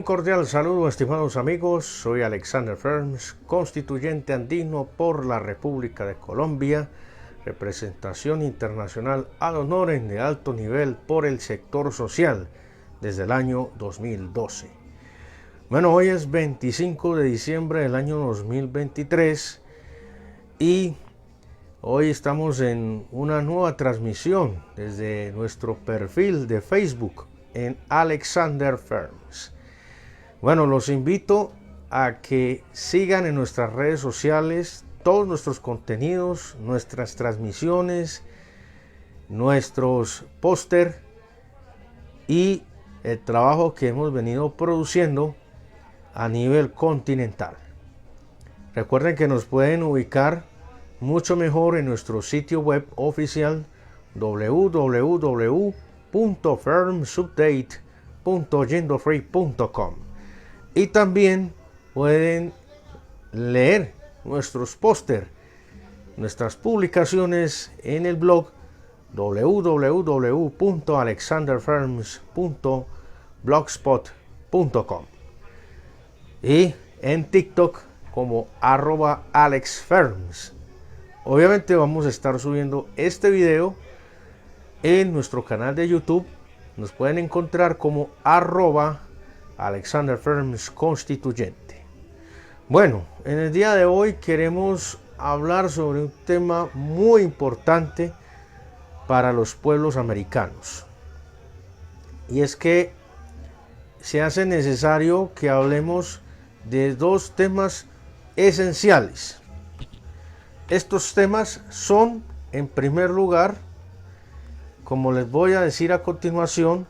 Un cordial saludo, estimados amigos. Soy Alexander Ferms, constituyente andino por la República de Colombia, representación internacional ad honorem de alto nivel por el sector social desde el año 2012. Bueno, hoy es 25 de diciembre del año 2023 y hoy estamos en una nueva transmisión desde nuestro perfil de Facebook en Alexander Ferms. Bueno, los invito a que sigan en nuestras redes sociales todos nuestros contenidos, nuestras transmisiones, nuestros póster y el trabajo que hemos venido produciendo a nivel continental. Recuerden que nos pueden ubicar mucho mejor en nuestro sitio web oficial www.fermsupdate.genderfree.com y también pueden leer nuestros póster, nuestras publicaciones en el blog www.alexanderferms.blogspot.com y en TikTok como @AlexFerms. Obviamente vamos a estar subiendo este video en nuestro canal de YouTube. Nos pueden encontrar como Alexander Ferms Constituyente. Bueno, en el día de hoy queremos hablar sobre un tema muy importante para los pueblos americanos. Y es que se hace necesario que hablemos de dos temas esenciales. Estos temas son, en primer lugar, como les voy a decir a continuación,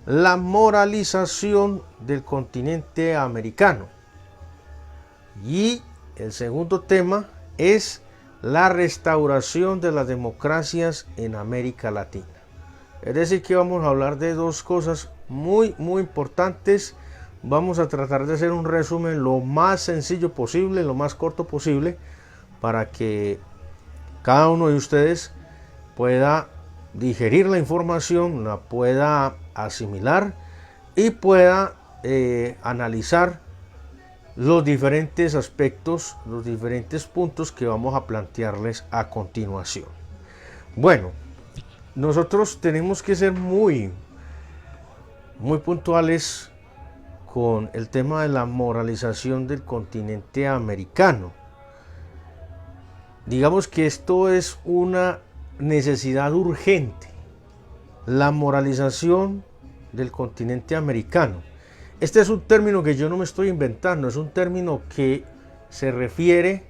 la moralización del continente americano. Y el segundo tema es la restauración de las democracias en América Latina. Es decir, que vamos a hablar de dos cosas muy importantes. Vamos a tratar de hacer un resumen lo más sencillo posible, lo más corto posible, para que cada uno de ustedes pueda digerir la información, la pueda asimilar y pueda analizar los diferentes aspectos, los diferentes puntos que vamos a plantearles a continuación. Bueno, nosotros tenemos que ser muy puntuales con el tema de la moralización del continente americano. Digamos que esto es una necesidad urgente, la moralización del continente americano. Este es un término que yo no me estoy inventando, es un término que se refiere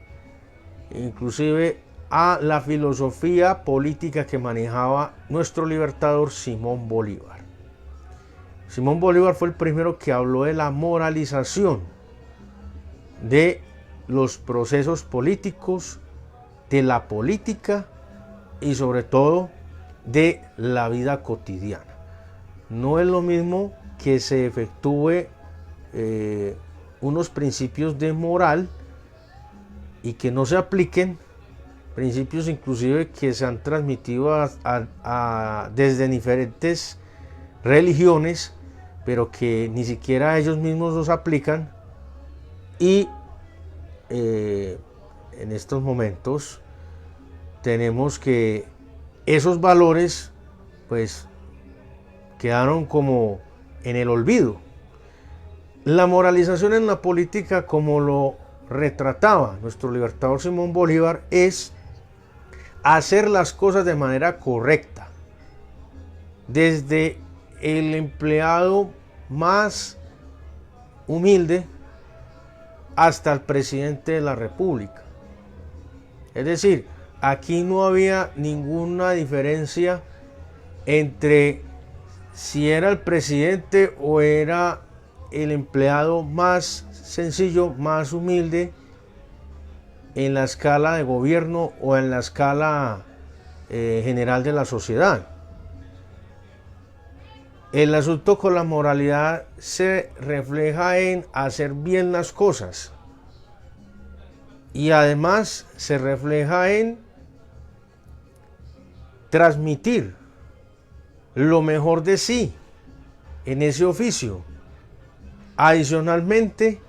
inclusive a la filosofía política que manejaba nuestro libertador Simón Bolívar. Simón Bolívar fue el primero que habló de la moralización de los procesos políticos, de la política y sobre todo de la vida cotidiana. No es lo mismo que se efectúe unos principios de moral y que no se apliquen principios inclusive que se han transmitido desde diferentes religiones, pero que ni siquiera ellos mismos los aplican. Y en estos momentos tenemos que esos valores pues quedaron como en el olvido. La moralización en la política, como lo retrataba nuestro libertador Simón Bolívar, es hacer las cosas de manera correcta, desde el empleado más humilde hasta el presidente de la República. Es decir, aquí no había ninguna diferencia entre si era el presidente o era el empleado más sencillo, más humilde en la escala de gobierno o en la escala general de la sociedad. El asunto con la moralidad se refleja en hacer bien las cosas y además se refleja en transmitir lo mejor de sí en ese oficio. Adicionalmente,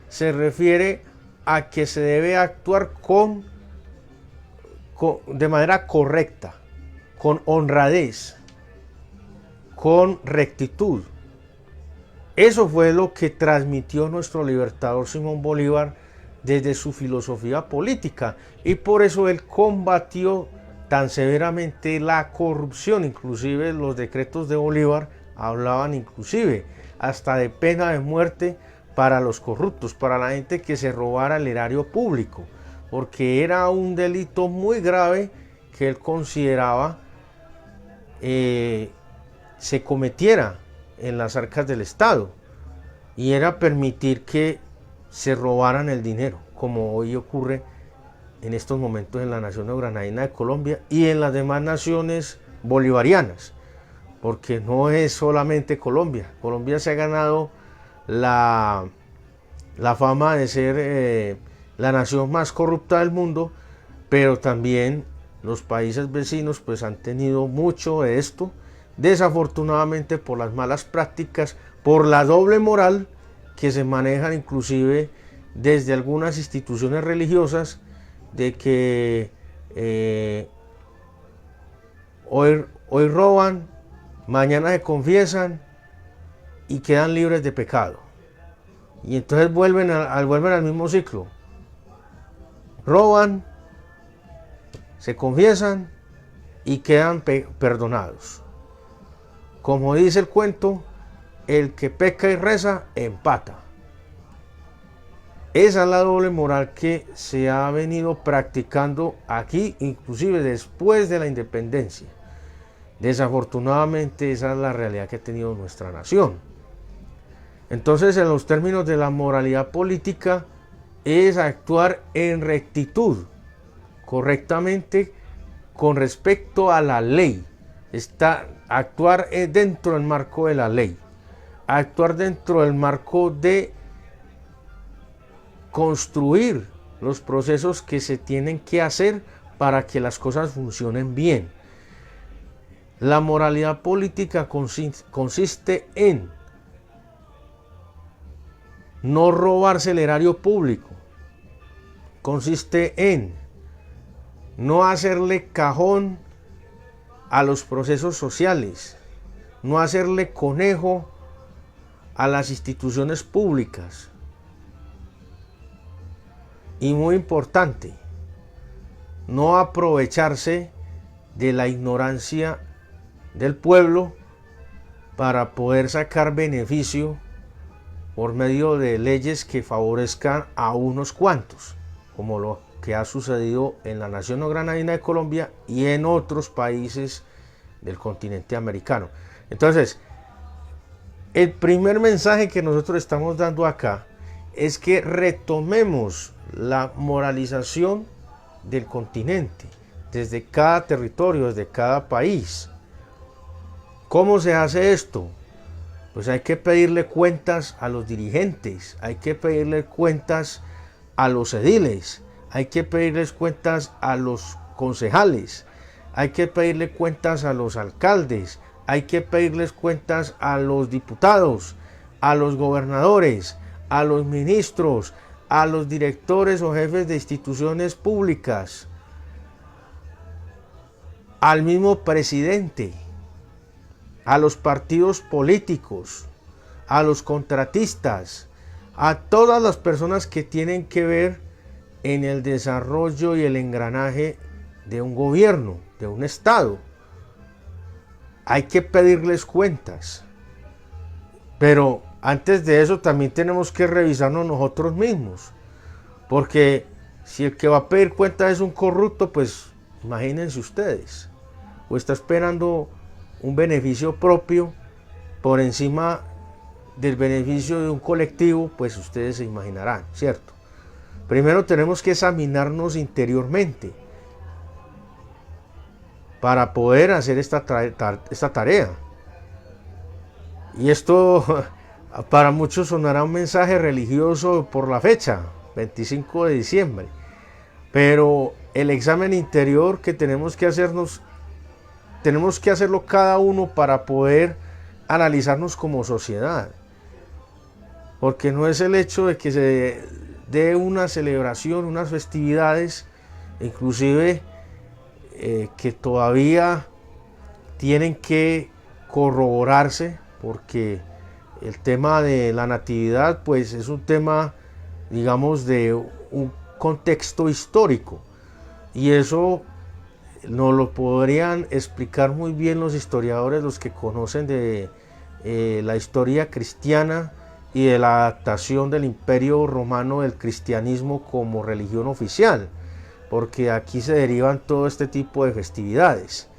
se refiere a que se debe actuar de manera correcta, con honradez, con rectitud. Eso fue lo que transmitió nuestro libertador Simón Bolívar desde su filosofía política, y por eso él combatió tan severamente la corrupción. Inclusive los decretos de Bolívar hablaban inclusive hasta de pena de muerte para los corruptos, para la gente que se robara el erario público, porque era un delito muy grave que él consideraba se cometiera en las arcas del Estado, y era permitir que se robaran el dinero, como hoy ocurre en estos momentos en la nación neogranadina de Colombia y en las demás naciones bolivarianas, porque no es solamente Colombia. Colombia se ha ganado la fama de ser la nación más corrupta del mundo, pero también los países vecinos pues han tenido mucho de esto, desafortunadamente por las malas prácticas, por la doble moral que se manejan inclusive desde algunas instituciones religiosas, de que hoy roban, mañana se confiesan y quedan libres de pecado, y entonces vuelven al mismo ciclo: roban, se confiesan y quedan perdonados. Como dice el cuento, el que peca y reza empata. Esa es la doble moral que se ha venido practicando aquí, inclusive después de la independencia. Desafortunadamente esa es la realidad que ha tenido nuestra nación. Entonces, en los términos de la moralidad política, es actuar en rectitud, correctamente, con respecto a la ley. Actuar dentro del marco de la ley, actuar dentro del marco de construir los procesos que se tienen que hacer para que las cosas funcionen bien. La moralidad política consiste en no robarse el erario público, consiste en no hacerle cajón a los procesos sociales, no hacerle conejo a las instituciones públicas, y muy importante, no aprovecharse de la ignorancia del pueblo para poder sacar beneficio por medio de leyes que favorezcan a unos cuantos, como lo que ha sucedido en la nación neogranadina de Colombia y en otros países del continente americano. Entonces, el primer mensaje que nosotros estamos dando acá es que retomemos la moralización del continente, desde cada territorio, desde cada país. ¿Cómo se hace esto? Pues hay que pedirle cuentas a los dirigentes, hay que pedirle cuentas a los ediles, hay que pedirles cuentas a los concejales, hay que pedirle cuentas a los alcaldes, hay que pedirles cuentas a los diputados, a los gobernadores, a los ministros, a los directores o jefes de instituciones públicas, al mismo presidente, a los partidos políticos, a los contratistas, a todas las personas que tienen que ver en el desarrollo y el engranaje de un gobierno, de un estado. Hay que pedirles cuentas. Pero antes de eso también tenemos que revisarnos nosotros mismos, porque si el que va a pedir cuentas es un corrupto, pues imagínense ustedes, o está esperando un beneficio propio por encima del beneficio de un colectivo, pues ustedes se imaginarán, ¿cierto? Primero tenemos que examinarnos interiormente para poder hacer esta tarea. Y esto para muchos sonará un mensaje religioso por la fecha, 25 de diciembre. Pero el examen interior que tenemos que hacernos, tenemos que hacerlo cada uno para poder analizarnos como sociedad. porque no es el hecho de que se dé una celebración, unas festividades, inclusive que todavía tienen que corroborarse, porque el tema de la natividad pues es un tema, digamos, de un contexto histórico, y eso nos lo podrían explicar muy bien los historiadores, los que conocen de la historia cristiana y de la adaptación del Imperio Romano del cristianismo como religión oficial, porque aquí se derivan todo este tipo de festividades.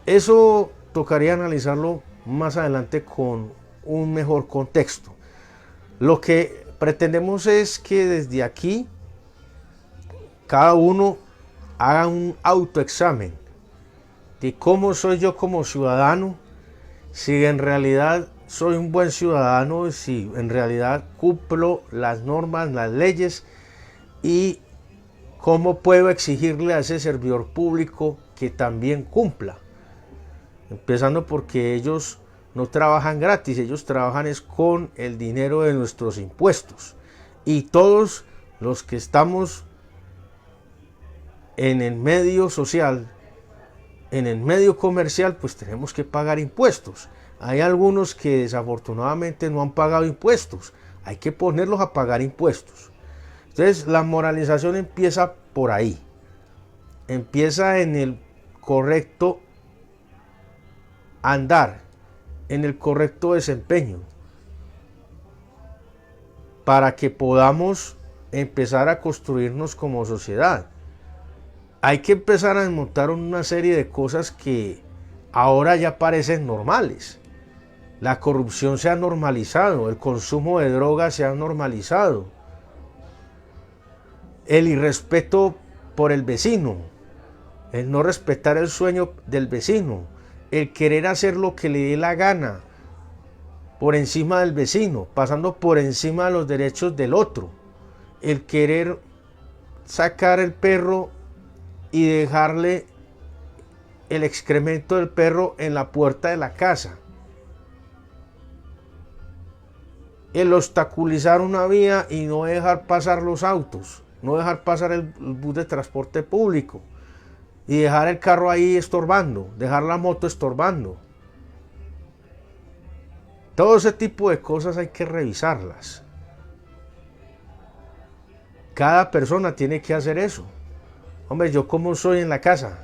Eso tocaría analizarlo más adelante con un mejor contexto. Lo que pretendemos es que desde aquí cada uno haga un autoexamen de cómo soy yo como ciudadano, si en realidad soy un buen ciudadano, si en realidad cumplo las normas, las leyes, y cómo puedo exigirle a ese servidor público que también cumpla. Empezando porque ellos no trabajan gratis, ellos trabajan es con el dinero de nuestros impuestos. Y todos los que estamos en el medio social, en el medio comercial, pues tenemos que pagar impuestos. Hay algunos que desafortunadamente no han pagado impuestos, hay que ponerlos a pagar impuestos. Entonces la moralización empieza por ahí, empieza en el correcto andar, en el correcto desempeño, para que podamos empezar a construirnos como sociedad. Hay que empezar a desmontar una serie de cosas que ahora ya parecen normales. La corrupción se ha normalizado, el consumo de drogas se ha normalizado, el irrespeto por el vecino, el no respetar el sueño del vecino, el querer hacer lo que le dé la gana por encima del vecino, pasando por encima de los derechos del otro, el querer sacar el perro y dejarle el excremento del perro en la puerta de la casa, el obstaculizar una vía y no dejar pasar los autos, no dejar pasar el bus de transporte público y dejar el carro ahí estorbando, dejar la moto estorbando. Todo ese tipo de cosas hay que revisarlas. Cada persona tiene que hacer eso. Hombre, yo cómo soy en la casa,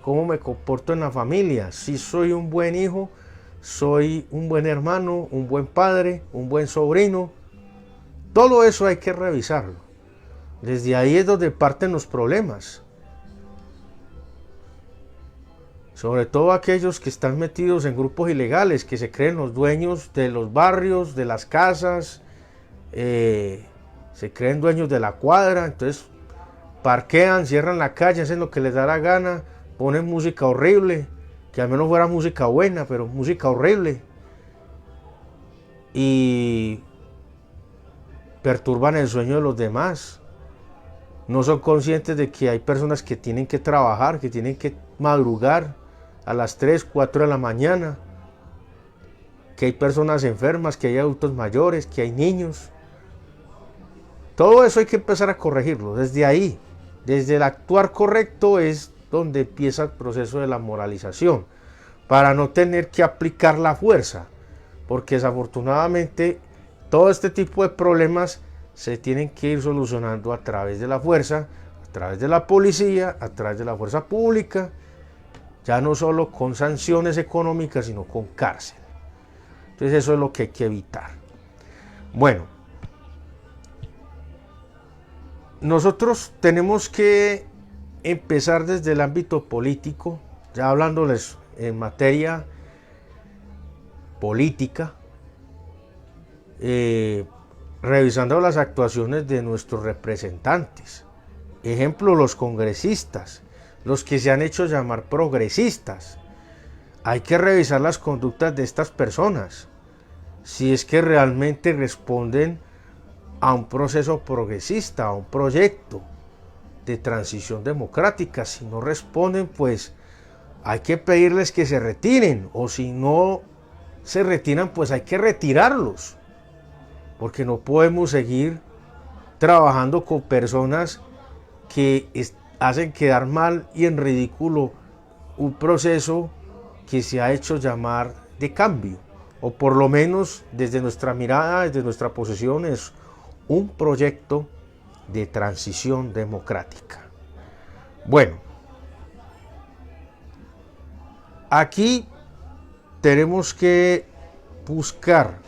cómo me comporto en la familia, si soy un buen hijo, soy un buen hermano, un buen padre, un buen sobrino. Todo eso hay que revisarlo. Desde ahí es donde parten los problemas. Sobre todo aquellos que están metidos en grupos ilegales, que se creen los dueños de los barrios, de las casas, se creen dueños de la cuadra, entonces parquean, cierran la calle, hacen lo que les da la gana, ponen música horrible, que al menos fuera música buena, pero música horrible, y perturban el sueño de los demás. No son conscientes de que hay personas que tienen que trabajar, que tienen que madrugar a las 3, 4 de la mañana, que hay personas enfermas, que hay adultos mayores, que hay niños. Todo eso hay que empezar a corregirlo. Desde ahí, desde el actuar correcto es donde empieza el proceso de la moralización, para no tener que aplicar la fuerza, porque desafortunadamente todo este tipo de problemas se tienen que ir solucionando a través de la fuerza, a través de la policía, a través de la fuerza pública, ya no solo con sanciones económicas, sino con cárcel. Entonces eso es lo que hay que evitar. Bueno, nosotros tenemos que empezar desde el ámbito político, ya hablándoles en materia política, revisando las actuaciones de nuestros representantes. Ejemplo, los congresistas, los que se han hecho llamar progresistas. Hay que revisar las conductas de estas personas, si es que realmente responden a un proceso progresista, a un proyecto de transición democrática. Si no responden, pues hay que pedirles que se retiren, o si no se retiran, pues hay que retirarlos. porque no podemos seguir trabajando con personas que hacen quedar mal y en ridículo un proceso que se ha hecho llamar de cambio, o por lo menos desde nuestra mirada, desde nuestra posición, es un proyecto de transición democrática. Bueno, aquí tenemos que buscar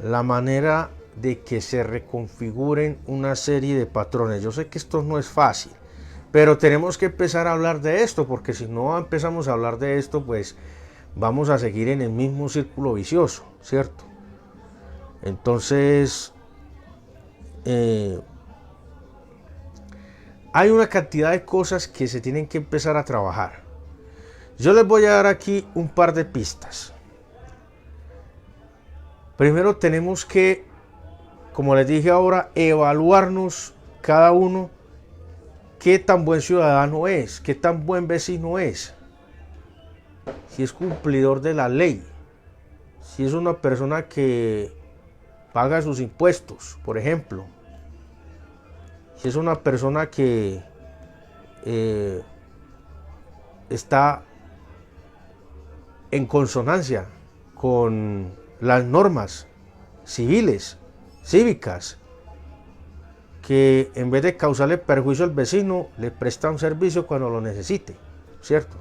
la manera de que se reconfiguren una serie de patrones. Yo sé que esto no es fácil, pero tenemos que empezar a hablar de esto, porque si no empezamos a hablar de esto, pues vamos a seguir en el mismo círculo vicioso, ¿cierto? Entonces, hay una cantidad de cosas que se tienen que empezar a trabajar. Yo les voy a dar aquí un par de pistas. Primero tenemos que, como les dije ahora, evaluarnos cada uno qué tan buen ciudadano es, qué tan buen vecino es, si es cumplidor de la ley, si es una persona que paga sus impuestos, por ejemplo, si es una persona que está en consonancia con las normas civiles, cívicas, que en vez de causarle perjuicio al vecino, le presta un servicio cuando lo necesite, ¿cierto?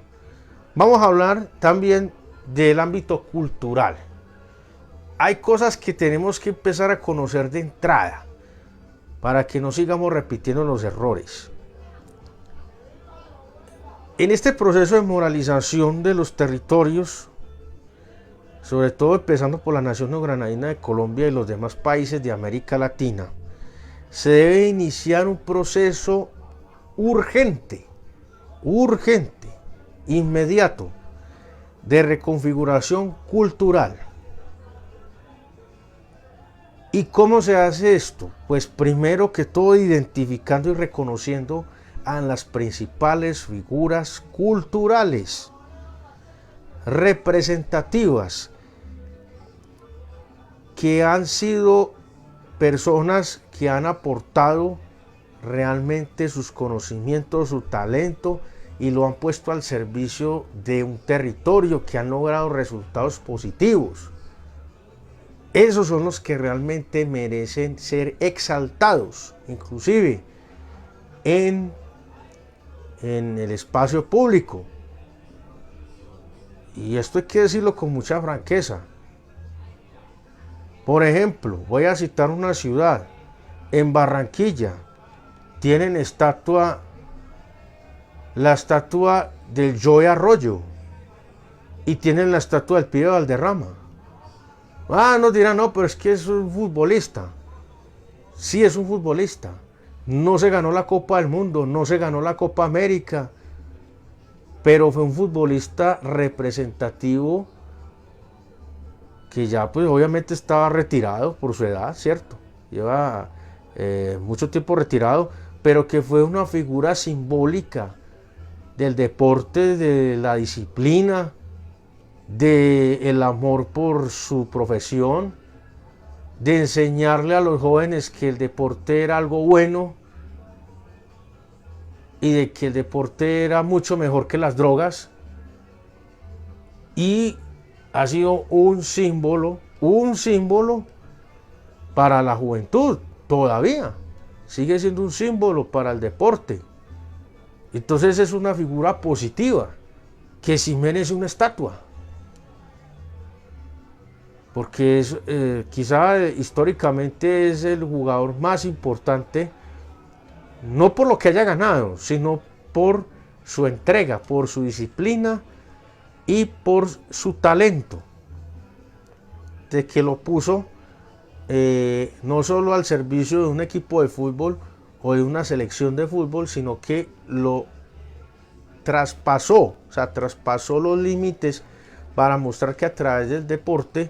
Vamos a hablar también del ámbito cultural. Hay cosas que tenemos que empezar a conocer de entrada para que no sigamos repitiendo los errores. En este proceso de moralización de los territorios, sobre todo empezando por la nación neogranadina de Colombia y los demás países de América Latina, se debe iniciar un proceso urgente, inmediato, de reconfiguración cultural. ¿Y cómo se hace esto? Pues primero que todo identificando y reconociendo a las principales figuras culturales representativas que han sido personas que han aportado realmente sus conocimientos, su talento y lo han puesto al servicio de un territorio, que han logrado resultados positivos. Esos son los que realmente merecen ser exaltados, inclusive en el espacio público. Y esto hay que decirlo con mucha franqueza. Por ejemplo, voy a citar una ciudad. En Barranquilla tienen la estatua del Joe Arroyo y tienen la estatua del Pibe Valderrama. Nos dirán, no, pero es que es un futbolista. Sí, es un futbolista. No se ganó la Copa del Mundo, no se ganó la Copa América, pero fue un futbolista representativo que ya pues obviamente estaba retirado por su edad, ¿cierto? Lleva mucho tiempo retirado, pero que fue una figura simbólica del deporte, de la disciplina, del amor por su profesión, de enseñarle a los jóvenes que el deporte era algo bueno y de que el deporte era mucho mejor que las drogas, y ha sido un símbolo para la juventud. Todavía sigue siendo un símbolo para el deporte. Entonces es una figura positiva que sí merece una estatua, porque es, quizá históricamente es el jugador más importante, no por lo que haya ganado, sino por su entrega, por su disciplina y por su talento, de que lo puso no solo al servicio de un equipo de fútbol o de una selección de fútbol, sino que lo traspasó los límites para mostrar que a través del deporte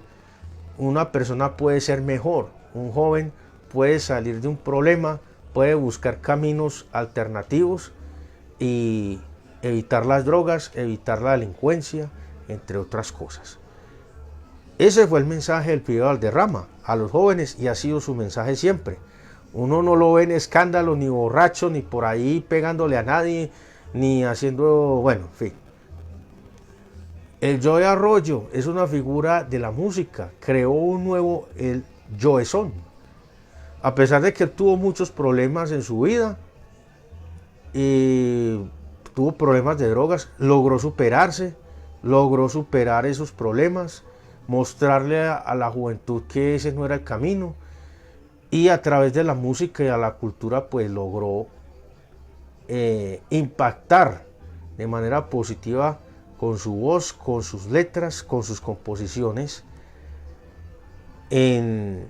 una persona puede ser mejor, un joven puede salir de un problema, puede buscar caminos alternativos y evitar las drogas, evitar la delincuencia, entre otras cosas. Ese fue el mensaje del Pibe Valderrama. a los jóvenes y ha sido su mensaje siempre. Uno no lo ve en escándalo, ni borracho, ni por ahí pegándole a nadie, ni haciendo, bueno, en fin. El Joe Arroyo es una figura de la música, creó un nuevo, el Joe Son. A pesar de que tuvo muchos problemas en su vida, tuvo problemas de drogas, logró superarse, logró superar esos problemas, mostrarle a la juventud que ese no era el camino, y a través de la música y a la cultura pues logró impactar de manera positiva con su voz, con sus letras, con sus composiciones en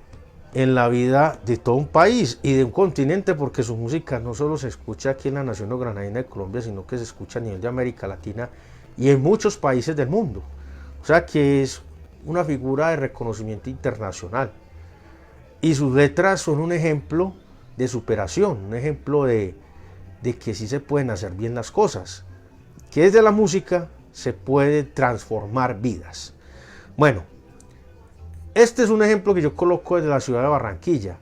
la vida de todo un país y de un continente, porque su música no solo se escucha aquí en la nación granadina de Colombia, sino que se escucha a nivel de América Latina y en muchos países del mundo. O sea que es una figura de reconocimiento internacional. Y sus letras son un ejemplo de superación, un ejemplo de que sí se pueden hacer bien las cosas, que desde la música se puede transformar vidas. Bueno, este es un ejemplo que yo coloco desde la ciudad de Barranquilla.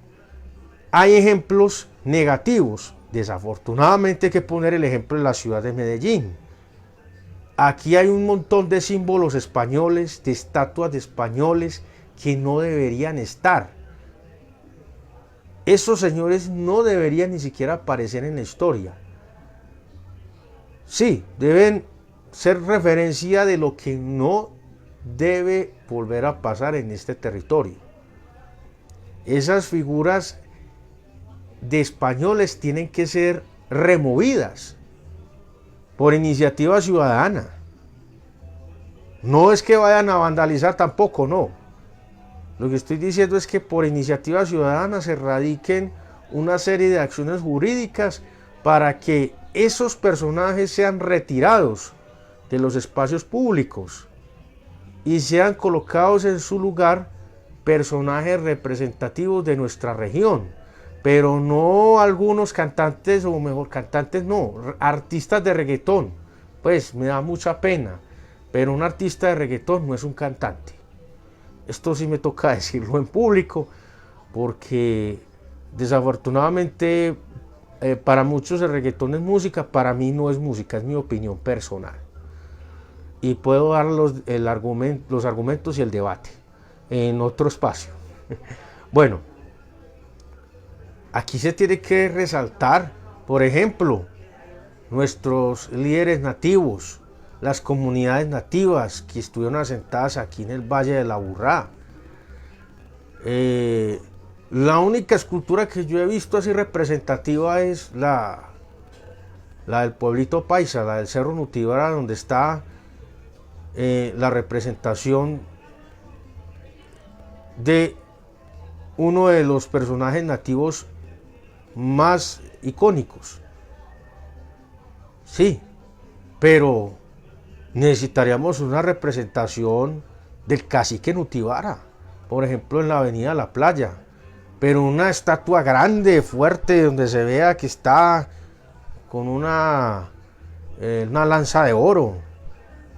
Hay ejemplos negativos, desafortunadamente hay que poner el ejemplo de la ciudad de Medellín. Aquí hay un montón de símbolos españoles, de estatuas de españoles que no deberían estar. Esos señores no deberían ni siquiera aparecer en la historia. Sí, deben ser referencia de lo que no debe volver a pasar en este territorio. Esas figuras de españoles tienen que ser removidas por iniciativa ciudadana. No es que vayan a vandalizar tampoco, no. Lo que estoy diciendo es que por iniciativa ciudadana se radiquen una serie de acciones jurídicas para que esos personajes sean retirados de los espacios públicos y sean colocados en su lugar personajes representativos de nuestra región, pero no algunos cantantes, o mejor cantantes no, artistas de reggaetón. Pues me da mucha pena, pero un artista de reggaetón no es un cantante. Esto sí me toca decirlo en público, porque desafortunadamente para muchos el reggaetón es música, para mí no es música, es mi opinión personal. Y puedo dar los argumentos y el debate en otro espacio. Bueno, aquí se tiene que resaltar, por ejemplo, nuestros líderes nativos, las comunidades nativas que estuvieron asentadas aquí en el Valle de la Aburrá. La única escultura que yo he visto así representativa es la del pueblito paisa, la del Cerro Nutibara, donde está la representación de uno de los personajes nativos más icónicos. Sí, pero necesitaríamos una representación del cacique Nutibara, por ejemplo en la avenida La Playa, pero una estatua grande, fuerte, donde se vea que está con una lanza de oro,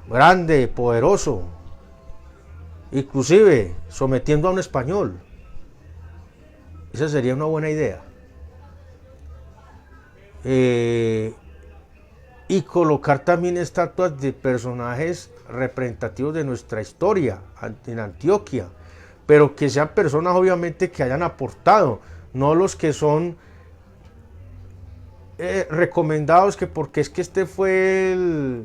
grande, poderoso, inclusive sometiendo a un español. Esa sería una buena idea. Y colocar también estatuas de personajes representativos de nuestra historia en Antioquia, pero que sean personas obviamente que hayan aportado, no los que son recomendados, que porque es que este fue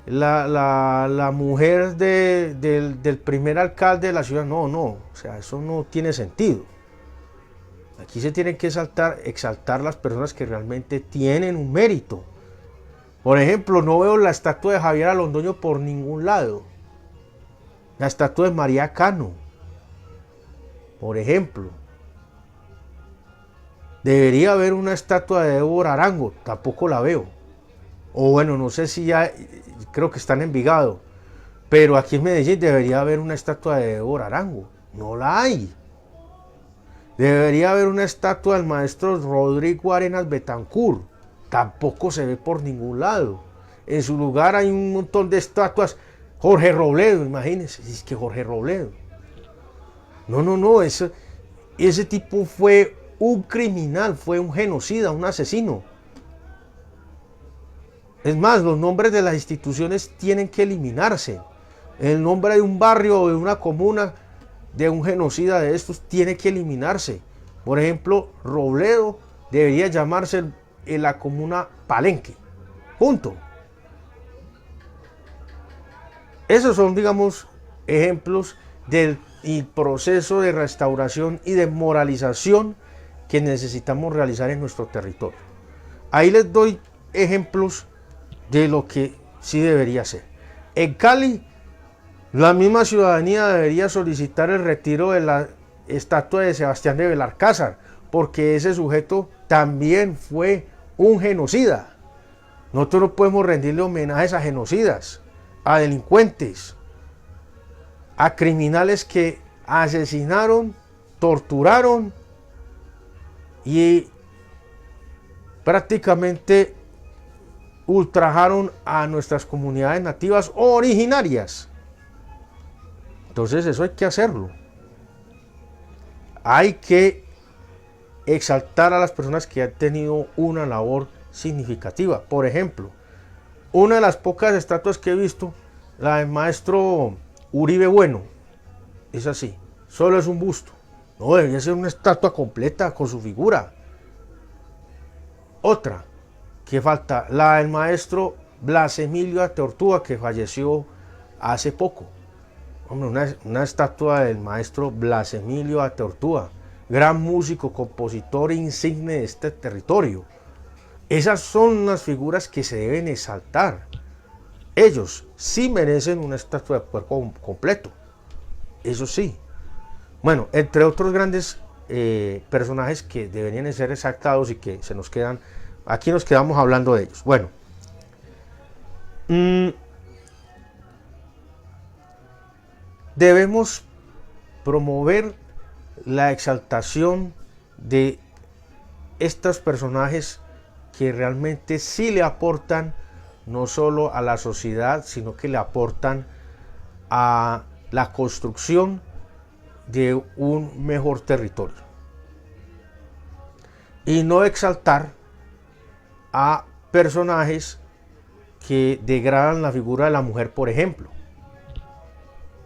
la mujer del primer alcalde de la ciudad. No, o sea, eso no tiene sentido. Aquí se tienen que exaltar las personas que realmente tienen un mérito. Por ejemplo, no veo la estatua de Javier Alondoño por ningún lado. La estatua de María Cano, por ejemplo. Debería haber una estatua de Débora Arango, tampoco la veo. O bueno, no sé si ya, creo que está en Envigado. Pero aquí en Medellín debería haber una estatua de Débora Arango. No la hay. Debería haber una estatua del maestro Rodrigo Arenas Betancourt. Tampoco se ve por ningún lado. En su lugar hay un montón de estatuas. Jorge Robledo, imagínense, es que Jorge Robledo. No, no, no, ese tipo fue un criminal, fue un genocida, un asesino. Es más, los nombres de las instituciones tienen que eliminarse. El nombre de un barrio o de una comuna de un genocida de estos tiene que eliminarse. Por ejemplo, Robledo debería llamarse en la comuna Palenque. Punto. Esos son, digamos, ejemplos del proceso de restauración y de moralización que necesitamos realizar en nuestro territorio. Ahí les doy ejemplos de lo que sí debería ser. En Cali, la misma ciudadanía debería solicitar el retiro de la estatua de Sebastián de Belalcázar, porque ese sujeto también fue un genocida. Nosotros no podemos rendirle homenajes a genocidas, a delincuentes, a criminales que asesinaron, torturaron y prácticamente ultrajaron a nuestras comunidades nativas originarias. Entonces eso hay que hacerlo. Hay que exaltar a las personas que han tenido una labor significativa. Por ejemplo, una de las pocas estatuas que he visto, la del maestro Uribe Bueno, es así, solo es un busto. No, debería ser una estatua completa con su figura. Otra que falta, la del maestro Blas Emilio Ateortúa, que falleció hace poco. Hombre, una estatua del maestro Blas Emilio Ateortúa, gran músico, compositor insigne de este territorio. Esas son las figuras que se deben exaltar. Ellos sí merecen una estatua de cuerpo completo. Eso sí. Bueno, entre otros grandes personajes que deberían ser exaltados y que se nos quedan, aquí nos quedamos hablando de ellos. Bueno, debemos promover la exaltación de estos personajes que realmente sí le aportan no solo a la sociedad, sino que le aportan a la construcción de un mejor territorio. Y no exaltar a personajes que degradan la figura de la mujer, por ejemplo.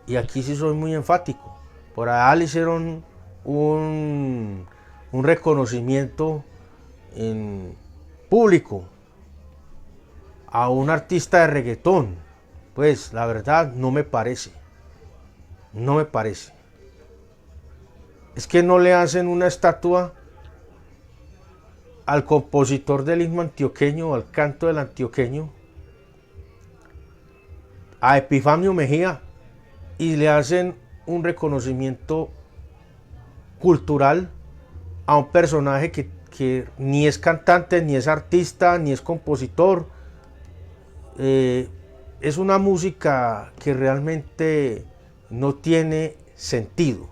Y aquí sí soy muy enfático. Por allá le hicieron un reconocimiento en público a un artista de reggaetón. Pues la verdad no me parece. No me parece. Es que no le hacen una estatua al compositor del himno antioqueño, al canto del antioqueño, a Epifanio Mejía, y le hacen un reconocimiento cultural a un personaje que ni es cantante, ni es artista, ni es compositor. Es una música que realmente no tiene sentido.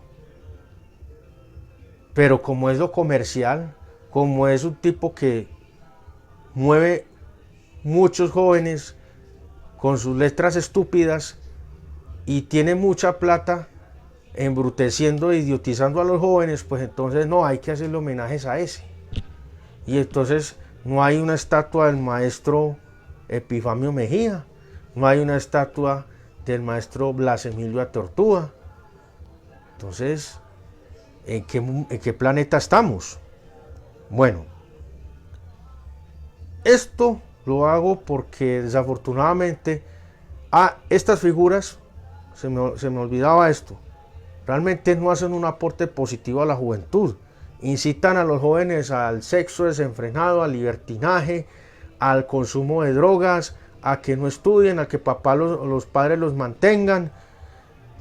Pero como es lo comercial, como es un tipo que mueve muchos jóvenes con sus letras estúpidas y tiene mucha plata embruteciendo e idiotizando a los jóvenes, pues entonces no, hay que hacerle homenajes a ese. Y entonces no hay una estatua del maestro Epifanio Mejía, no hay una estatua del maestro Blas Emilio Ateortúa. Entonces, ¿en qué planeta estamos? Bueno, esto lo hago porque desafortunadamente estas figuras, se me olvidaba esto, realmente no hacen un aporte positivo a la juventud. Incitan a los jóvenes al sexo desenfrenado, al libertinaje, al consumo de drogas, a que no estudien, a que los padres los mantengan,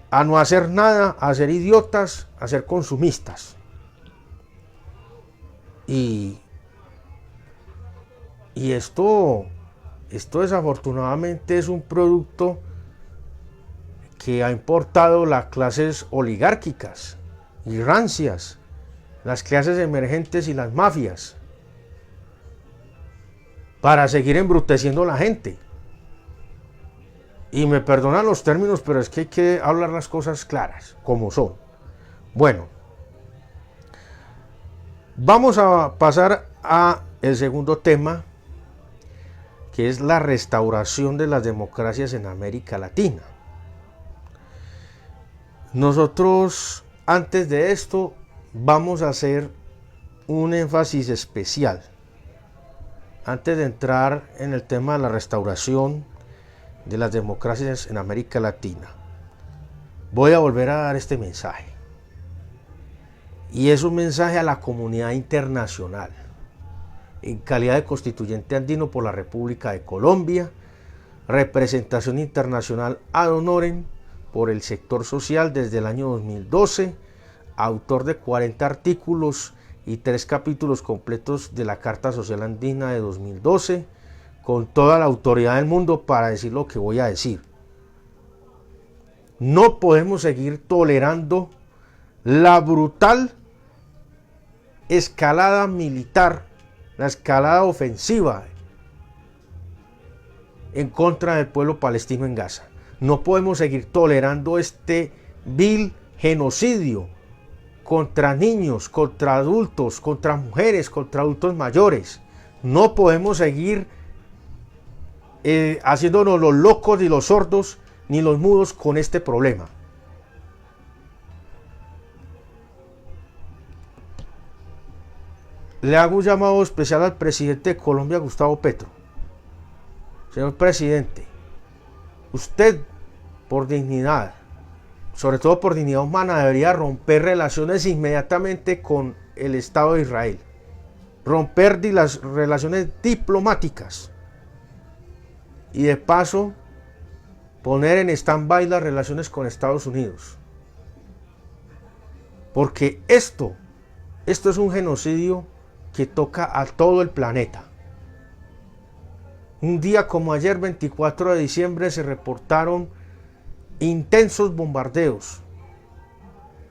a no hacer nada, a ser idiotas, a ser consumistas. Y esto desafortunadamente es un producto que ha importado las clases oligárquicas y rancias, las clases emergentes y las mafias, para seguir embruteciendo a la gente. Y me perdonan los términos, pero es que hay que hablar las cosas claras, como son. Bueno, vamos a pasar a el segundo tema, que es la restauración de las democracias en América Latina. Nosotros, antes de esto, vamos a hacer un énfasis especial. Antes de entrar en el tema de la restauración de las democracias en América Latina, voy a volver a dar este mensaje. Y es un mensaje a la comunidad internacional, en calidad de constituyente andino por la República de Colombia, representación internacional ad honorem por el sector social desde el año 2012, autor de 40 artículos y 3 capítulos completos de la Carta Social Andina de 2012, con toda la autoridad del mundo para decir lo que voy a decir. No podemos seguir tolerando la brutal escalada militar, la escalada ofensiva en contra del pueblo palestino en Gaza. No podemos seguir tolerando este vil genocidio contra niños, contra adultos, contra mujeres, contra adultos mayores. No podemos seguir haciéndonos los locos y los sordos ni los mudos con este problema. Le hago un llamado especial al presidente de Colombia, Gustavo Petro. Señor presidente, usted, por dignidad, sobre todo por dignidad humana, debería romper relaciones inmediatamente con el Estado de Israel. Romper las relaciones diplomáticas. Y de paso, poner en stand-by las relaciones con Estados Unidos. Porque esto es un genocidio que toca a todo el planeta. Un día como ayer, 24 de diciembre, se reportaron intensos bombardeos.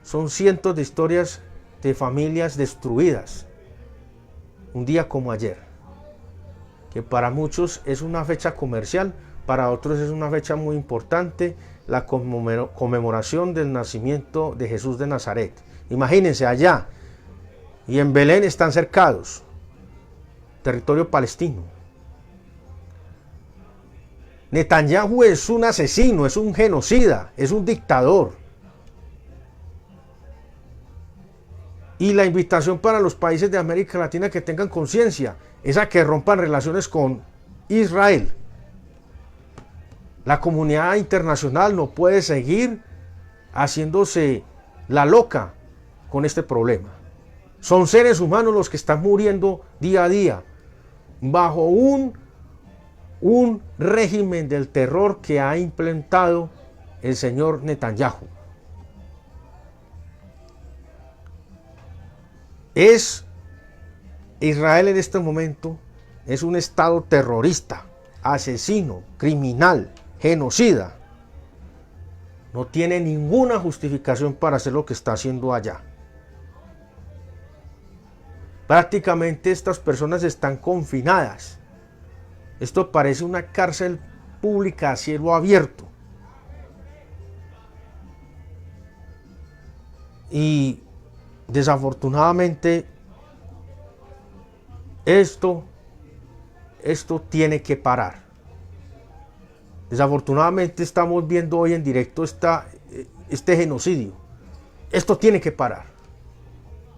Son cientos de historias de familias destruidas. Un día como ayer, que para muchos es una fecha comercial, para otros es una fecha muy importante, la conmemoración del nacimiento de Jesús de Nazaret. Imagínense, allá y en Belén están cercados, territorio palestino. Netanyahu es un asesino, es un genocida, es un dictador. Y la invitación para los países de América Latina que tengan conciencia es a que rompan relaciones con Israel. La comunidad internacional no puede seguir haciéndose la loca con este problema. Son seres humanos los que están muriendo día a día bajo un régimen del terror que ha implementado el señor Netanyahu. Israel en este momento es un estado terrorista, asesino, criminal, genocida. No tiene ninguna justificación para hacer lo que está haciendo allá. Prácticamente estas personas están confinadas. Esto parece una cárcel pública a cielo abierto. Y desafortunadamente esto tiene que parar. Desafortunadamente estamos viendo hoy en directo este genocidio. Esto tiene que parar.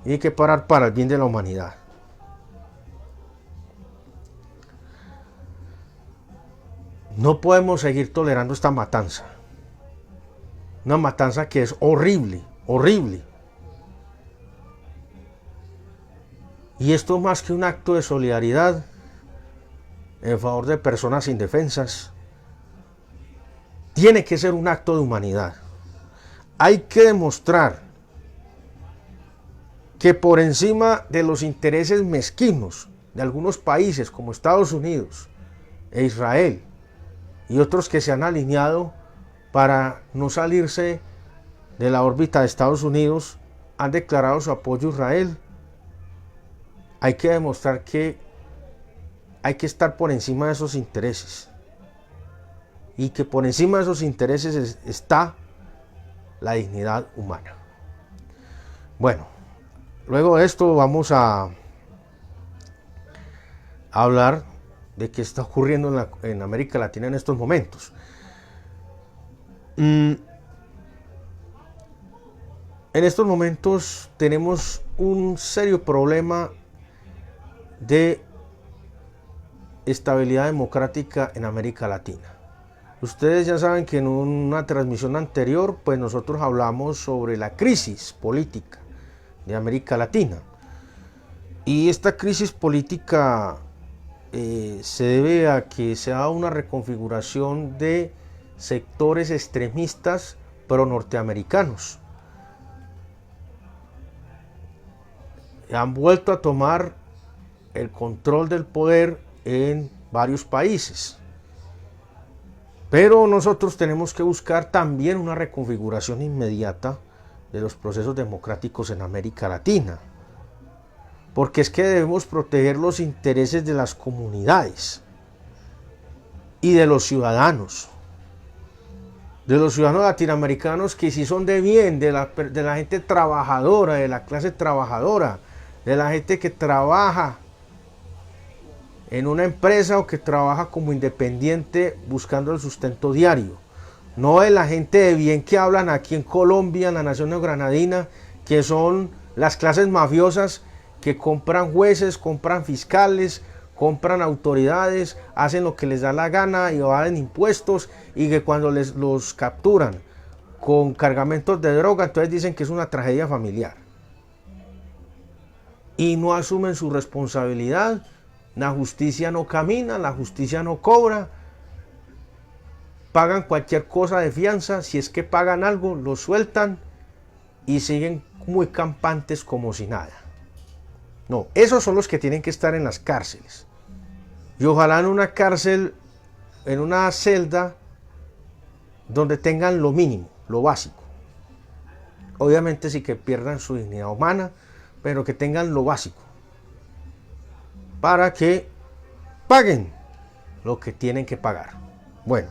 Tiene que parar para el bien de la humanidad. No podemos seguir tolerando esta matanza. Una matanza que es horrible, horrible. Y esto más que un acto de solidaridad en favor de personas indefensas, tiene que ser un acto de humanidad. Hay que demostrar que por encima de los intereses mezquinos de algunos países como Estados Unidos e Israel y otros que se han alineado para no salirse de la órbita de Estados Unidos, han declarado su apoyo a Israel. Hay que demostrar que hay que estar por encima de esos intereses y que por encima de esos intereses está la dignidad humana. Bueno, luego de esto vamos a hablar de qué está ocurriendo en América Latina en estos momentos. En estos momentos tenemos un serio problema de estabilidad democrática en América Latina. Ustedes ya saben que en una transmisión anterior, pues nosotros hablamos sobre la crisis política de América Latina. Y esta crisis política se debe a que se ha dado una reconfiguración de sectores extremistas pro norteamericanos. Han vuelto a tomar el control del poder en varios países. Pero nosotros tenemos que buscar también una reconfiguración inmediata de los procesos democráticos en América Latina. Porque es que debemos proteger los intereses de las comunidades y de los ciudadanos. De los ciudadanos latinoamericanos que sí son de bien, de la gente trabajadora, de la clase trabajadora, de la gente que trabaja en una empresa o que trabaja como independiente buscando el sustento diario. No de la gente de bien que hablan aquí en Colombia, en la nación neogranadina, que son las clases mafiosas que compran jueces, compran fiscales, compran autoridades, hacen lo que les da la gana y evaden impuestos, y que cuando los capturan con cargamentos de droga, entonces dicen que es una tragedia familiar. Y no asumen su responsabilidad. La justicia no camina, la justicia no cobra, pagan cualquier cosa de fianza, si es que pagan algo, lo sueltan y siguen muy campantes como si nada. No, esos son los que tienen que estar en las cárceles. Y ojalá en una cárcel, en una celda, donde tengan lo mínimo, lo básico. Obviamente sí que pierdan su dignidad humana, pero que tengan lo básico, para que paguen lo que tienen que pagar. Bueno,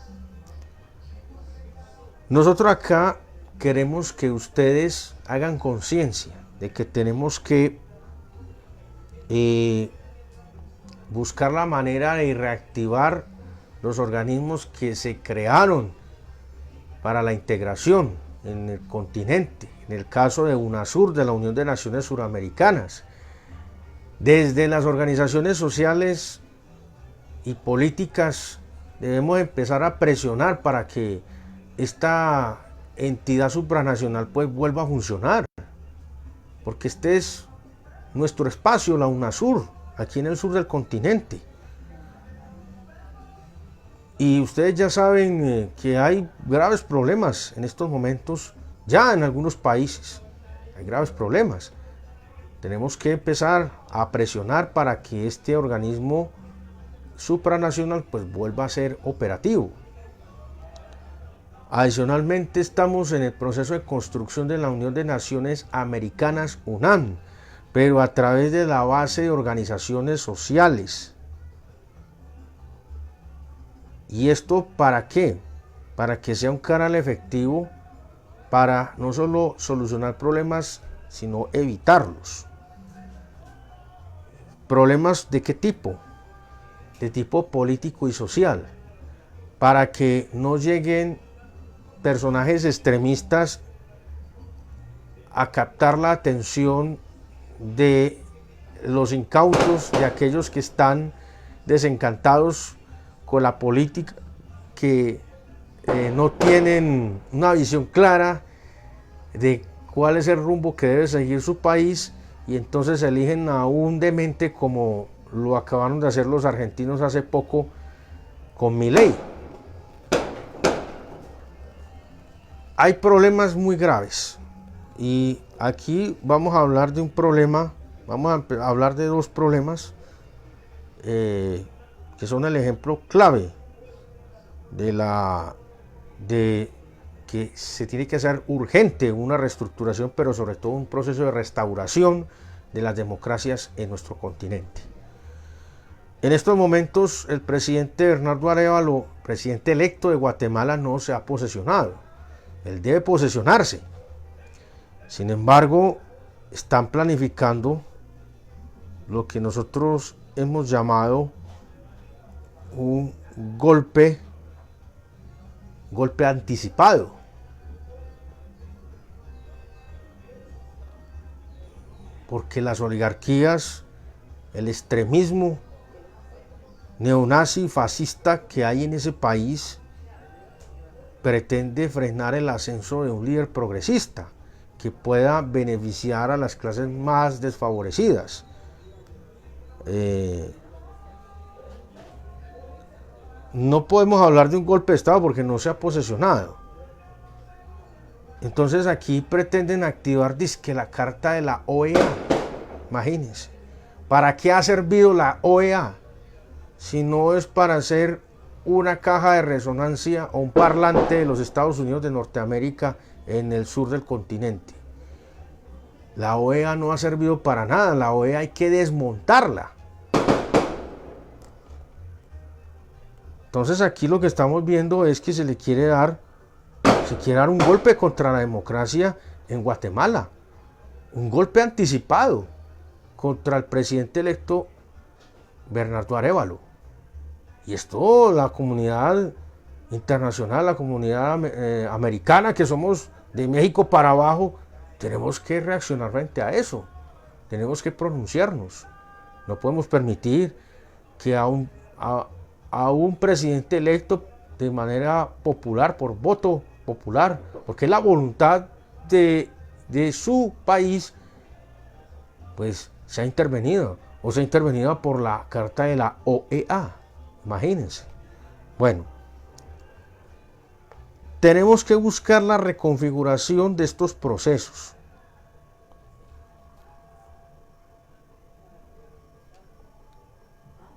nosotros acá queremos que ustedes hagan conciencia de que tenemos que buscar la manera de reactivar los organismos que se crearon para la integración en el continente. En el caso de UNASUR, de la Unión de Naciones Suramericanas, desde las organizaciones sociales y políticas debemos empezar a presionar para que esta entidad supranacional pues vuelva a funcionar, porque este es nuestro espacio, la UNASUR, aquí en el sur del continente. Y ustedes ya saben que hay graves problemas en estos momentos, ya en algunos países hay graves problemas. Tenemos que empezar a presionar para que este organismo supranacional pues vuelva a ser operativo. Adicionalmente estamos en el proceso de construcción de la Unión de Naciones Americanas, UNAM, pero a través de la base de organizaciones sociales. ¿Y esto para qué? Para que sea un canal efectivo para no solo solucionar problemas, sino evitarlos. ¿Problemas de qué tipo? De tipo político y social, para que no lleguen personajes extremistas a captar la atención de los incautos, de aquellos que están desencantados con la política, que no tienen una visión clara de cuál es el rumbo que debe seguir su país, y entonces eligen a un demente como lo acabaron de hacer los argentinos hace poco con Milei. Hay problemas muy graves, y aquí vamos a hablar de un problema, vamos a hablar de dos problemas que son el ejemplo clave de que se tiene que hacer urgente una reestructuración, pero sobre todo un proceso de restauración de las democracias en nuestro continente. En estos momentos el presidente Bernardo Arévalo, presidente electo de Guatemala, no se ha posesionado. Él debe posesionarse. Sin embargo, están planificando lo que nosotros hemos llamado un golpe anticipado. Porque las oligarquías, el extremismo neonazi fascista que hay en ese país pretende frenar el ascenso de un líder progresista que pueda beneficiar a las clases más desfavorecidas. No podemos hablar de un golpe de Estado porque no se ha posesionado. Entonces aquí pretenden activar dizque la carta de la OEA. Imagínense. ¿Para qué ha servido la OEA? Si no es para hacer una caja de resonancia o un parlante de los Estados Unidos de Norteamérica en el sur del continente. La OEA no ha servido para nada. La OEA hay que desmontarla. Entonces aquí lo que estamos viendo es que se quiere dar un golpe contra la democracia en Guatemala, un golpe anticipado contra el presidente electo Bernardo Arévalo. Y esto la comunidad internacional, la comunidad americana, que somos de México para abajo, tenemos que reaccionar frente a eso, tenemos que pronunciarnos. No podemos permitir que a un presidente electo de manera popular, por voto popular, porque es la voluntad de su país, pues se ha intervenido, o se ha intervenido por la carta de la OEA, imagínense. Bueno, tenemos que buscar la reconfiguración de estos procesos.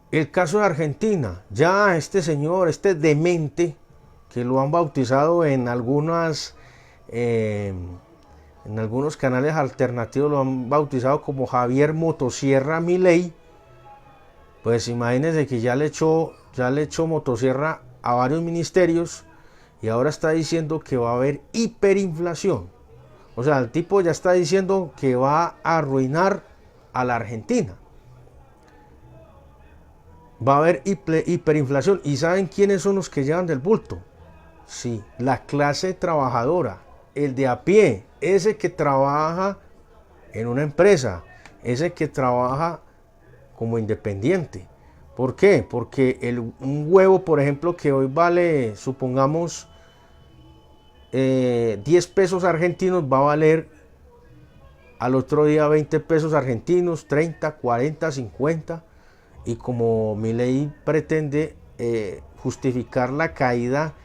El caso de Argentina, ya este señor, este demente, que lo han bautizado en algunos canales alternativos, lo han bautizado como Javier Motosierra Milei, pues imagínense que ya le echó motosierra a varios ministerios y ahora está diciendo que va a haber hiperinflación. O sea, el tipo ya está diciendo que va a arruinar a la Argentina. Va a haber hiperinflación. ¿Y saben quiénes son los que llevan del bulto? Sí, la clase trabajadora, el de a pie, ese que trabaja en una empresa, ese que trabaja como independiente. ¿Por qué? Porque un huevo, por ejemplo, que hoy vale, supongamos, 10 pesos argentinos, va a valer al otro día 20 pesos argentinos, 30, 40, 50. Y como Milei pretende justificar la caída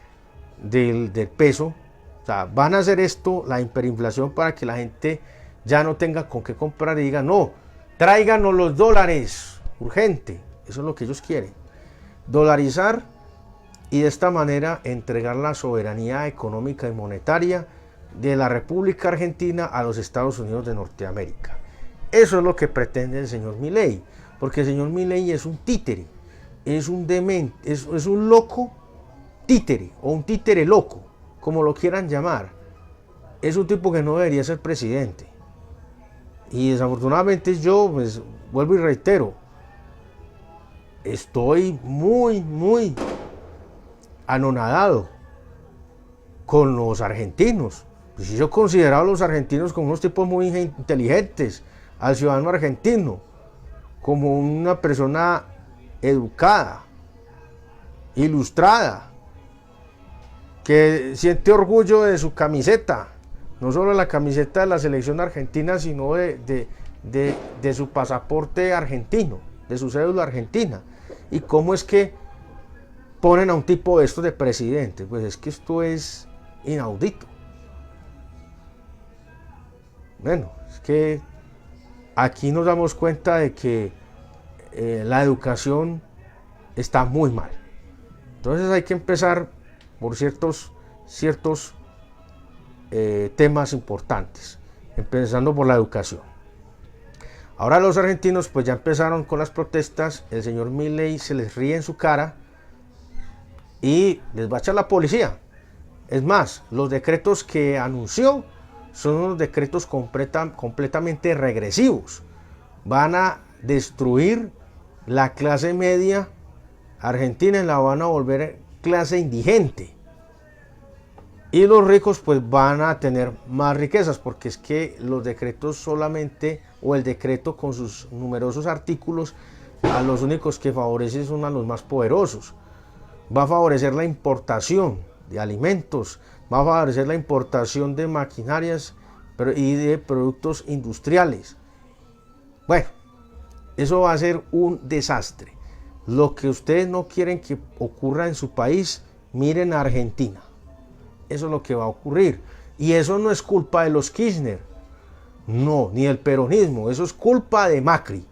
del peso, o sea, van a hacer esto, la hiperinflación, para que la gente ya no tenga con qué comprar y diga, no, tráiganos los dólares, urgente. Eso es lo que ellos quieren, dolarizar, y de esta manera entregar la soberanía económica y monetaria de la República Argentina a los Estados Unidos de Norteamérica. Eso es lo que pretende el señor Milei. Porque el señor Milei es un títere, es un demente, es un loco títere, o un títere loco, como lo quieran llamar. Es un tipo que no debería ser presidente. Y desafortunadamente yo, pues, vuelvo y reitero, estoy muy anonadado con los argentinos. Pues yo consideraba a los argentinos como unos tipos muy inteligentes, al ciudadano argentino como una persona educada, ilustrada, que siente orgullo de su camiseta, no solo la camiseta de la selección argentina, sino de su pasaporte argentino, de su cédula argentina. ¿Y cómo es que ponen a un tipo de estos de presidente? Pues es que esto es inaudito. Bueno, es que aquí nos damos cuenta de que la educación está muy mal. Entonces hay que empezar por ciertos temas importantes, empezando por la educación. Ahora los argentinos pues ya empezaron con las protestas, el señor Milei se les ríe en su cara y les va a echar la policía. Es más, los decretos que anunció son unos decretos completamente regresivos. Van a destruir la clase media argentina y la van a volver clase indigente. Y los ricos pues van a tener más riquezas, porque es que los decretos solamente, o el decreto con sus numerosos artículos, a los únicos que favorecen son a los más poderosos. Va a favorecer la importación de alimentos, va a favorecer la importación de maquinarias y de productos industriales. Bueno, eso va a ser un desastre. Lo que ustedes no quieren que ocurra en su país, miren a Argentina. Eso es lo que va a ocurrir. Y eso no es culpa de los Kirchner, no, ni del peronismo, eso es culpa de Macri.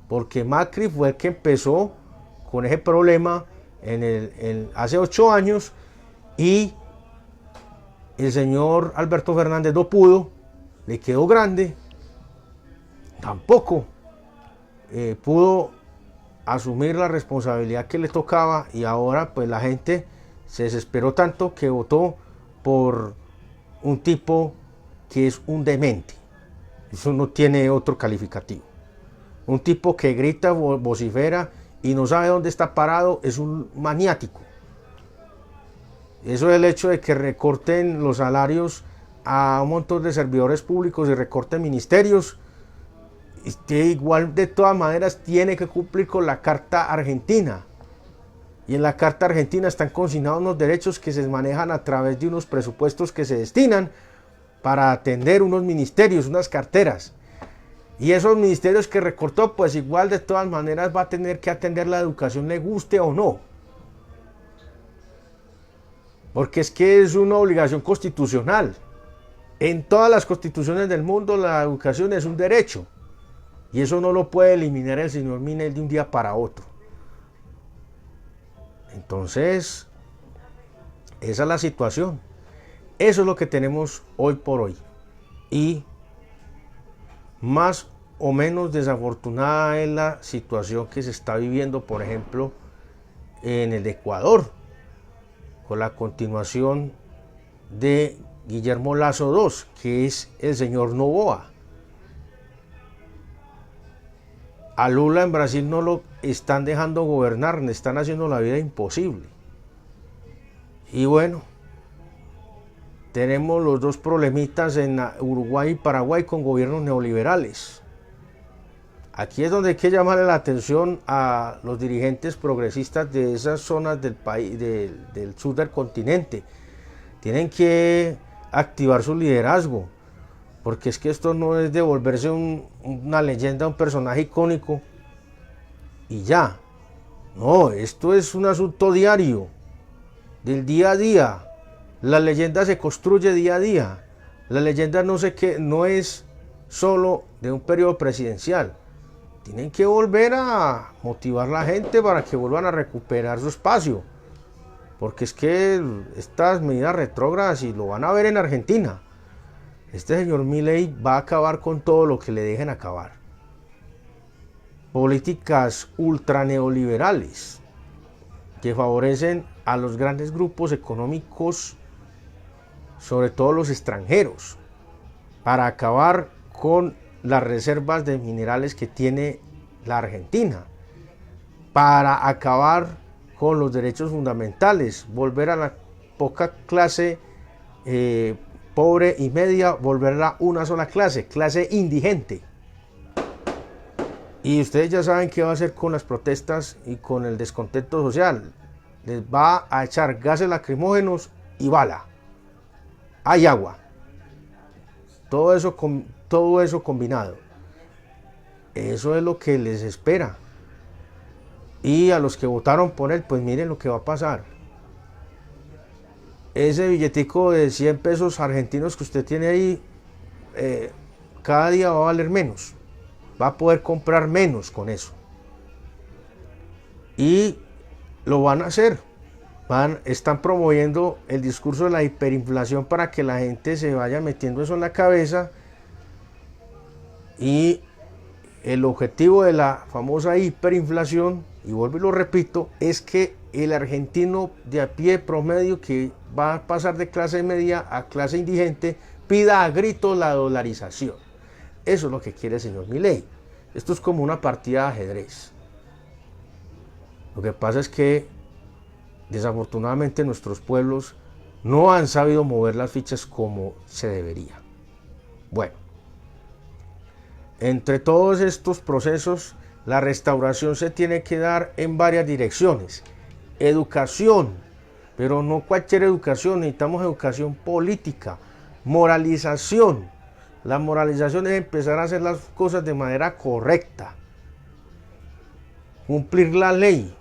Porque Macri fue el que empezó con ese problema hace 8 años, y el señor Alberto Fernández no pudo, le quedó grande, tampoco pudo asumir la responsabilidad que le tocaba, y ahora pues la gente se desesperó tanto que votó por un tipo que es un demente. Eso no tiene otro calificativo. Un tipo que grita, vocifera y no sabe dónde está parado, es un maniático. Eso es el hecho de que recorten los salarios a un montón de servidores públicos y recorten ministerios. Que igual de todas maneras tiene que cumplir con la Carta Argentina. Y en la Carta Argentina están consignados unos derechos que se manejan a través de unos presupuestos que se destinan para atender unos ministerios, unas carteras. Y esos ministerios que recortó, pues igual de todas maneras va a tener que atender la educación, le guste o no. Porque es que es una obligación constitucional. En todas las constituciones del mundo la educación es un derecho. Y eso no lo puede eliminar el señor Milei de un día para otro. Entonces, esa es la situación. Eso es lo que tenemos hoy por hoy. Y más o menos desafortunada es la situación que se está viviendo, por ejemplo, en el Ecuador, con la continuación de Guillermo Lasso II, que es el señor Noboa. A Lula en Brasil no lo están dejando gobernar, le están haciendo la vida imposible. Y bueno, tenemos los dos problemitas en Uruguay y Paraguay con gobiernos neoliberales. Aquí es donde hay que llamarle la atención a los dirigentes progresistas de esas zonas del país, del sur del continente. Tienen que activar su liderazgo, porque es que esto no es de volverse una leyenda, un personaje icónico y ya. No, esto es un asunto diario, del día a día. La leyenda se construye día a día. La leyenda no es solo de un periodo presidencial. Tienen que volver a motivar a la gente para que vuelvan a recuperar su espacio. Porque es que estas medidas retrógradas, y lo van a ver en Argentina, este señor Milei va a acabar con todo lo que le dejen acabar. Políticas ultra neoliberales que favorecen a los grandes grupos económicos, sobre todo los extranjeros, para acabar con las reservas de minerales que tiene la Argentina, para acabar con los derechos fundamentales, volver a la poca clase pobre y media, volverla una sola clase indigente. Y ustedes ya saben qué va a hacer con las protestas y con el descontento social. Les va a echar gases lacrimógenos y bala. Hay agua. Todo eso combinado. Eso es lo que les espera. Y a los que votaron por él, pues miren lo que va a pasar. Ese billetico de 100 pesos argentinos que usted tiene ahí, cada día va a valer menos. Va a poder comprar menos con eso. Y lo van a hacer. Están promoviendo el discurso de la hiperinflación para que la gente se vaya metiendo eso en la cabeza. Y el objetivo de la famosa hiperinflación, y vuelvo y lo repito, es que el argentino de a pie promedio, que va a pasar de clase media a clase indigente, pida a gritos la dolarización. Eso es lo que quiere el señor Milei. Esto es como una partida de ajedrez. Lo que pasa es que desafortunadamente nuestros pueblos no han sabido mover las fichas como se debería. Bueno, entre todos estos procesos, la restauración se tiene que dar en varias direcciones. Educación, pero no cualquier educación, necesitamos educación política. Moralización. La moralización es empezar a hacer las cosas de manera correcta. Cumplir la ley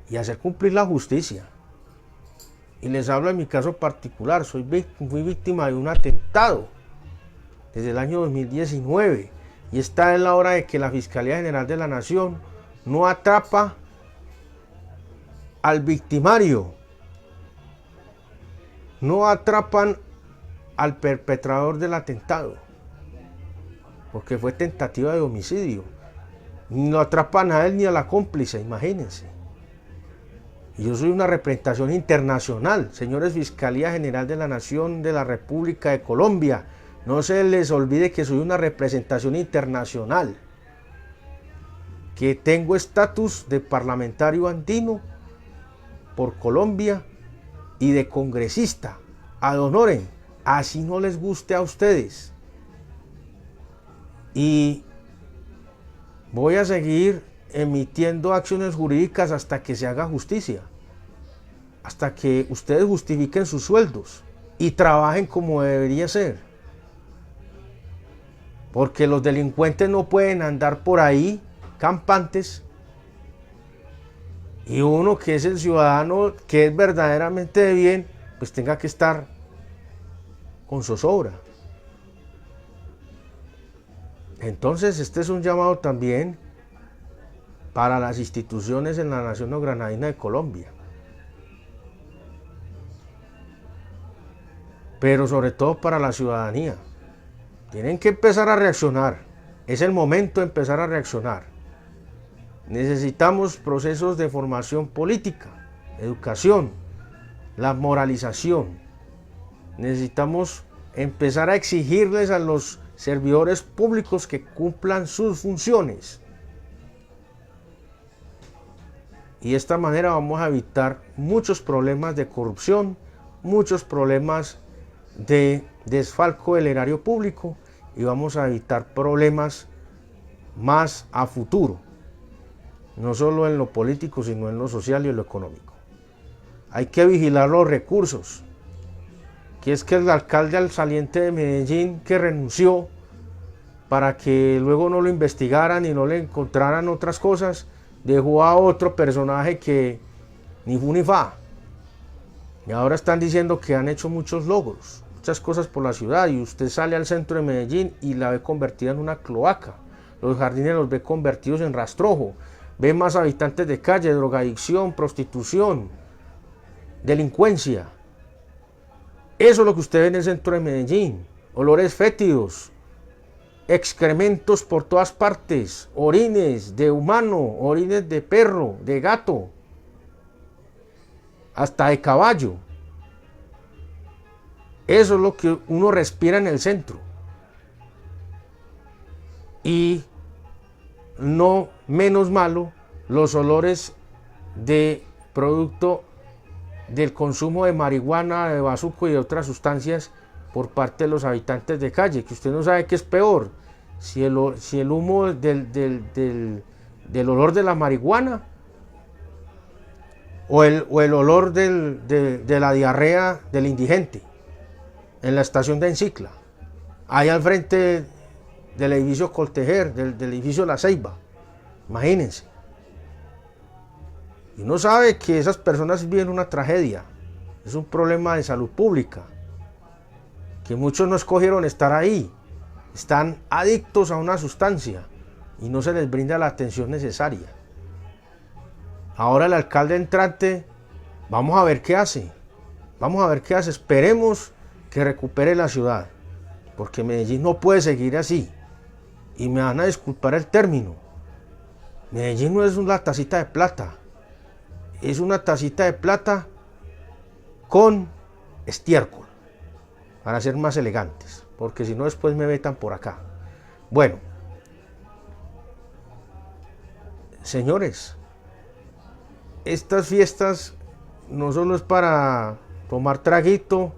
y hacer cumplir la justicia. Y les hablo en mi caso particular, fui víctima de un atentado desde el año 2019 y está en la hora de que la Fiscalía General de la Nación no atrapa al victimario, no atrapan al perpetrador del atentado, porque fue tentativa de homicidio, no atrapan a él ni a la cómplice, imagínense. Y yo soy una representación internacional, señores Fiscalía General de la Nación de la República de Colombia, no se les olvide que soy una representación internacional, que tengo estatus de parlamentario andino por Colombia y de congresista, ad honorem, así no les guste a ustedes. Y voy a seguir emitiendo acciones jurídicas hasta que se haga justicia, hasta que ustedes justifiquen sus sueldos y trabajen como debería ser, porque los delincuentes no pueden andar por ahí campantes y uno que es el ciudadano que es verdaderamente de bien pues tenga que estar con zozobra. Entonces este es un llamado también para las instituciones en la Nación Granadina de Colombia, pero sobre todo para la ciudadanía. Tienen que empezar a reaccionar, es el momento de empezar a reaccionar. Necesitamos procesos de formación política, educación, la moralización. Necesitamos empezar a exigirles a los servidores públicos que cumplan sus funciones. Y de esta manera vamos a evitar muchos problemas de corrupción, muchos problemas de desfalco del erario público y vamos a evitar problemas más a futuro, no solo en lo político, sino en lo social y en lo económico. Hay que vigilar los recursos, que es que el alcalde al saliente de Medellín que renunció para que luego no lo investigaran y no le encontraran otras cosas, dejó a otro personaje que ni fu ni fa. Y ahora están diciendo que han hecho muchos logros, muchas cosas por la ciudad, y usted sale al centro de Medellín y la ve convertida en una cloaca. Los jardines los ve convertidos en rastrojo, ve más habitantes de calle, drogadicción, prostitución, delincuencia. Eso es lo que usted ve en el centro de Medellín, olores fétidos, excrementos por todas partes, orines de humano, orines de perro, de gato, hasta de caballo. Eso es lo que uno respira en el centro. Y no menos malo los olores de producto del consumo de marihuana, de bazuco y de otras sustancias por parte de los habitantes de calle, que usted no sabe qué es peor, si el humo del olor de la marihuana o el olor de la diarrea del indigente en la estación de Encicla, ahí al frente del edificio Coltejer, del edificio La Ceiba. Imagínense. Y uno sabe que esas personas viven una tragedia, es un problema de salud pública, que muchos no escogieron estar ahí, están adictos a una sustancia y no se les brinda la atención necesaria. Ahora el alcalde entrante, vamos a ver qué hace, esperemos que recupere la ciudad, porque Medellín no puede seguir así, y me van a disculpar el término, Medellín no es una tacita de plata, es una tacita de plata con estiércol. para ser más elegantes, porque si no después me vetan por acá. Bueno, señores, estas fiestas no solo es para tomar traguito,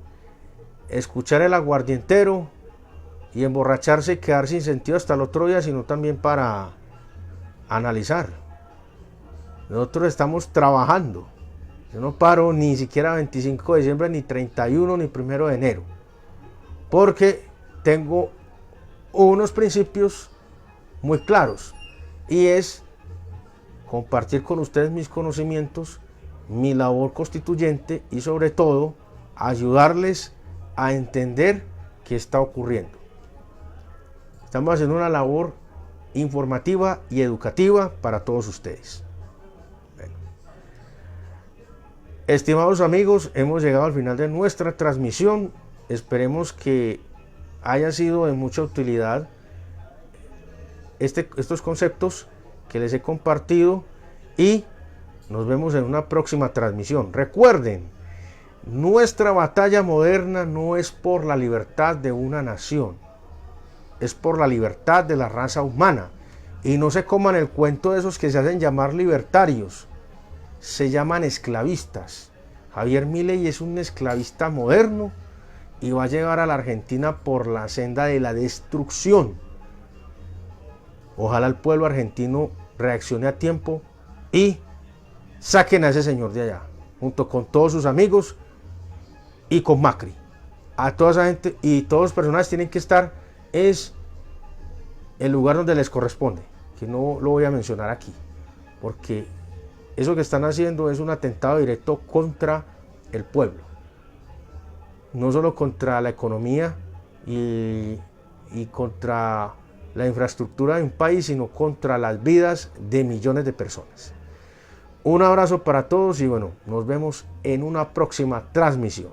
escuchar el aguardientero y emborracharse y quedar sin sentido hasta el otro día, sino también para analizar. Nosotros estamos trabajando. Yo no paro ni siquiera 25 de diciembre, ni 31, ni 1 de enero. Porque tengo unos principios muy claros. Y es compartir con ustedes mis conocimientos, mi labor constituyente y sobre todo ayudarles a entender qué está ocurriendo. Estamos haciendo una labor informativa y educativa para todos ustedes. Bueno. Estimados amigos, hemos llegado al final de nuestra transmisión. Esperemos que haya sido de mucha utilidad estos conceptos que les he compartido y nos vemos en una próxima transmisión. Recuerden, nuestra batalla moderna no es por la libertad de una nación, es por la libertad de la raza humana. Y no se coman el cuento de esos que se hacen llamar libertarios, se llaman esclavistas. Javier Milei es un esclavista moderno y va a llevar a la Argentina por la senda de la destrucción. Ojalá el pueblo argentino reaccione a tiempo y saquen a ese señor de allá, junto con todos sus amigos y con Macri. A toda esa gente y todos los personajes tienen que estar es el lugar donde les corresponde, que no lo voy a mencionar aquí, porque eso que están haciendo es un atentado directo contra el pueblo, no solo contra la economía y contra la infraestructura de un país, sino contra las vidas de millones de personas. Un abrazo para todos y bueno, nos vemos en una próxima transmisión.